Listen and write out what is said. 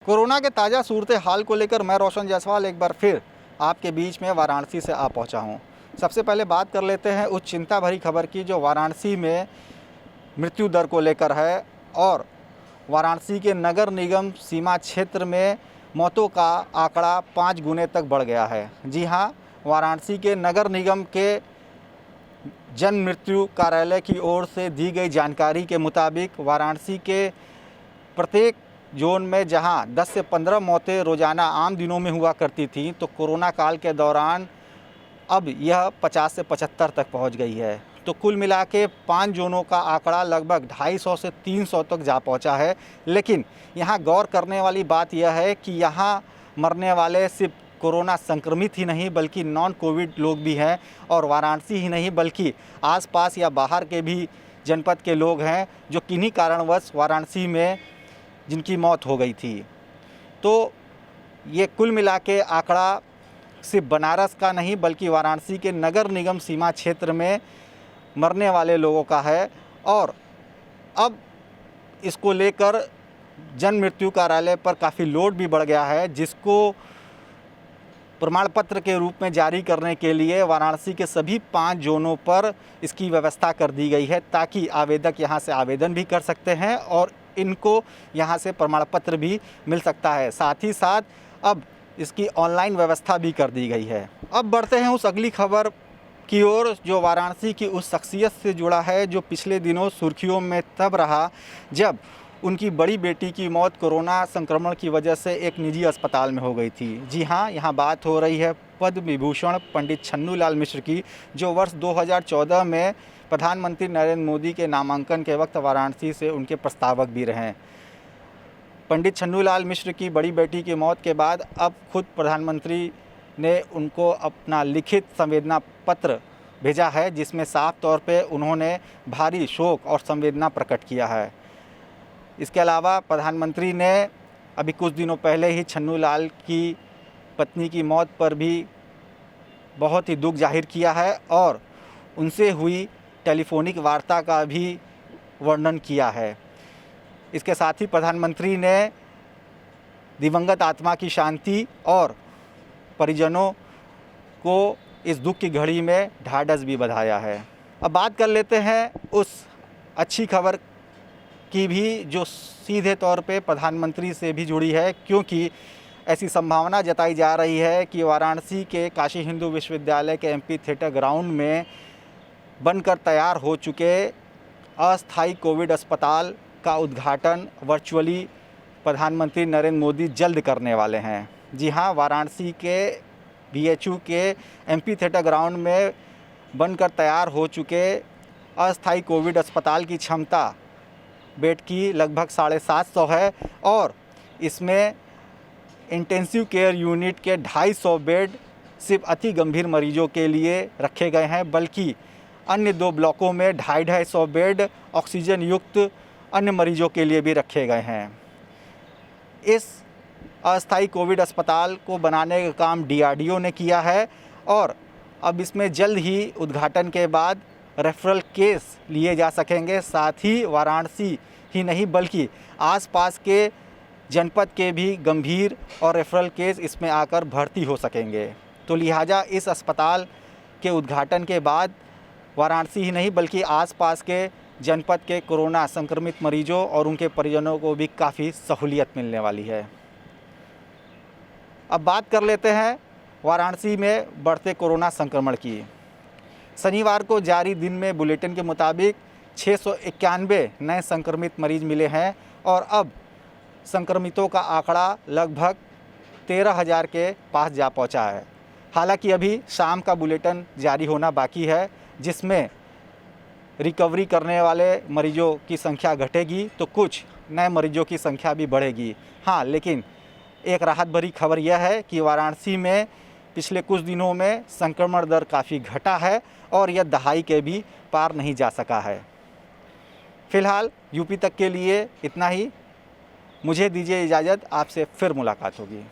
Corona के ताज़ा सूरत हाल को लेकर मैं रोशन जायसवाल एक बार फिर आपके बीच में वाराणसी से आ पहुंचा हूं। सबसे पहले बात कर लेते हैं उस चिंता भरी खबर की जो वाराणसी में मृत्यु दर को लेकर है और वाराणसी के नगर निगम सीमा क्षेत्र में मौतों का आंकड़ा 5 गुने तक बढ़ गया है। जी हां, वाराणसी के नगर निगम के जन मृत्यु कार्यालय की ओर से दी गई जानकारी के मुताबिक वाराणसी के प्रत्येक जोन में जहां 10 से 15 मौतें रोज़ाना आम दिनों में हुआ करती थी, तो कोरोना काल के दौरान अब यह 50 से 75 तक पहुंच गई है। तो कुल मिला के 5 जोनों का आंकड़ा लगभग 250 से 300 तक जा पहुंचा है। लेकिन यहां गौर करने वाली बात यह है कि यहां मरने वाले सिर्फ कोरोना संक्रमित ही नहीं बल्कि नॉन कोविड लोग भी हैं, और वाराणसी ही नहीं बल्कि आसपास या बाहर के भी जनपद के लोग हैं जो किन्हीं कारणवश वाराणसी में जिनकी मौत हो गई थी। तो ये कुल मिला के आंकड़ा सिर्फ बनारस का नहीं बल्कि वाराणसी के नगर निगम सीमा क्षेत्र में मरने वाले लोगों का है। और अब इसको लेकर जन मृत्यु कार्यालय पर काफ़ी लोड भी बढ़ गया है, जिसको प्रमाण पत्र के रूप में जारी करने के लिए वाराणसी के सभी 5 जोनों पर इसकी व्यवस्था कर दी गई है, ताकि आवेदक यहाँ से आवेदन भी कर सकते हैं और इनको यहाँ से प्रमाण पत्र भी मिल सकता है। साथ ही साथ अब इसकी ऑनलाइन व्यवस्था भी कर दी गई है। अब बढ़ते हैं उस अगली खबर की ओर जो वाराणसी की उस शख्सियत से जुड़ा है जो पिछले दिनों सुर्खियों में तब रहा जब उनकी बड़ी बेटी की मौत कोरोना संक्रमण की वजह से एक निजी अस्पताल में हो गई थी। जी हाँ, यहाँ बात हो रही है पद्म विभूषण पंडित छन्नूलाल मिश्र की, जो वर्ष 2014 में प्रधानमंत्री नरेंद्र मोदी के नामांकन के वक्त वाराणसी से उनके प्रस्तावक भी रहे। पंडित छन्नूलाल मिश्र की बड़ी बेटी की मौत के बाद अब खुद प्रधानमंत्री ने उनको अपना लिखित संवेदना पत्र भेजा है, जिसमें साफ तौर पे उन्होंने भारी शोक और संवेदना प्रकट किया है। इसके अलावा प्रधानमंत्री ने अभी कुछ दिनों पहले ही छन्नूलाल की पत्नी की मौत पर भी बहुत ही दुख जाहिर किया है और उनसे हुई टेलीफोनिक वार्ता का भी वर्णन किया है। इसके साथ ही प्रधानमंत्री ने दिवंगत आत्मा की शांति और परिजनों को इस दुख की घड़ी में ढाढ़स भी बधाया है। अब बात कर लेते हैं उस अच्छी खबर की भी जो सीधे तौर पे प्रधानमंत्री से भी जुड़ी है, क्योंकि ऐसी संभावना जताई जा रही है कि वाराणसी के काशी हिंदू विश्वविद्यालय के एमपी थिएटर ग्राउंड में बनकर तैयार हो चुके अस्थायी कोविड अस्पताल का उद्घाटन वर्चुअली प्रधानमंत्री नरेंद्र मोदी जल्द करने वाले हैं। जी हाँ, वाराणसी के बीएचयू के एमपी थिएटर ग्राउंड में बनकर तैयार हो चुके अस्थायी कोविड अस्पताल की क्षमता बेड की लगभग 750 है और इसमें इंटेंसिव केयर यूनिट के 250 बेड सिर्फ अति गंभीर मरीजों के लिए रखे गए हैं, बल्कि अन्य 2 ब्लॉकों में 250 बेड ऑक्सीजन युक्त अन्य मरीजों के लिए भी रखे गए हैं। इस अस्थायी कोविड अस्पताल को बनाने का काम डीआरडीओ ने किया है और अब इसमें जल्द ही उद्घाटन के बाद रेफरल केस लिए जा सकेंगे। साथ ही वाराणसी ही नहीं बल्कि आसपास के जनपद के भी गंभीर और रेफरल केस इसमें आकर भर्ती हो सकेंगे। तो लिहाजा इस अस्पताल के उद्घाटन के बाद वाराणसी ही नहीं बल्कि आसपास के जनपद के कोरोना संक्रमित मरीजों और उनके परिजनों को भी काफ़ी सहूलियत मिलने वाली है। अब बात कर लेते हैं वाराणसी में बढ़ते कोरोना संक्रमण की। शनिवार को जारी दिन में बुलेटिन के मुताबिक 691 नए संक्रमित मरीज मिले हैं और अब संक्रमितों का आंकड़ा लगभग 13,000 के पास जा पहुंचा है। हालांकि अभी शाम का बुलेटिन जारी होना बाकी है, जिसमें रिकवरी करने वाले मरीजों की संख्या घटेगी तो कुछ नए मरीजों की संख्या भी बढ़ेगी। हाँ, लेकिन एक राहत भरी खबर यह है कि वाराणसी में पिछले कुछ दिनों में संक्रमण दर काफ़ी घटा है और यह दहाई के भी पार नहीं जा सका है। फ़िलहाल यूपी तक के लिए इतना ही। मुझे दीजिए इजाज़त, आपसे फिर मुलाकात होगी।